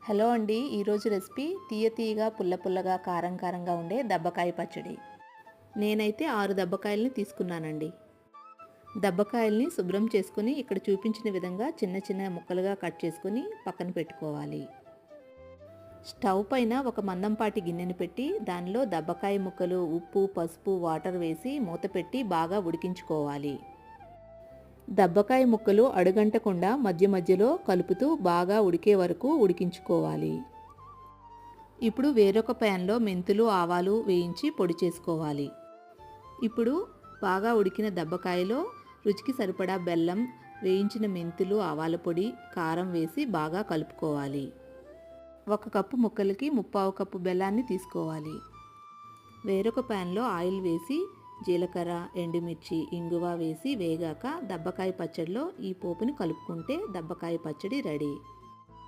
Hello అండి. ఈరోజు recipe తీయ తీయగా పుల్ల పుల్లగా కారం కారంగా ఉండే దబ్బకాయ పచ్చడి. నేనైతే 6 దబ్బకాయలని తీసుకున్నానండి. దబ్బకాయల్ని శుభ్రం చేసుకుని ఇక్కడ చూపించిన విధంగా చిన్న చిన్న ముక్కలుగా కట్ చేసుకుని పక్కన పెట్టుకోవాలి. స్టవ్ పైన ఒక మందంపాటి గిన్నెను పెట్టి దానిలో దబ్బకాయ ముక్కలు, ఉప్పు, పసుపు, వాటర్ వేసి మూత పెట్టి బాగా ఉడికించుకోవాలి. దబ్బకాయ ముక్కలు అడుగంటకుండా మధ్య మధ్యలో కలుపుతూ బాగా ఉడికే వరకు ఉడికించుకోవాలి. ఇప్పుడు వేరొక ప్యాన్లో మెంతులు, ఆవాలు వేయించి పొడి చేసుకోవాలి. ఇప్పుడు బాగా ఉడికిన దబ్బకాయలో రుచికి సరిపడా బెల్లం, వేయించిన మెంతులు, ఆవాల పొడి, కారం వేసి బాగా కలుపుకోవాలి. 1 కప్పు ముక్కలకి 3/4 కప్పు బెల్లాన్ని తీసుకోవాలి. వేరొక ప్యాన్లో ఆయిల్ వేసి జీలకర్ర, ఎండుమిర్చి, ఇంగువ వేసి వేగాక దబ్బకాయ పచ్చడిలో ఈ పోపుని కలుపుకుంటే దబ్బకాయ పచ్చడి రెడీ.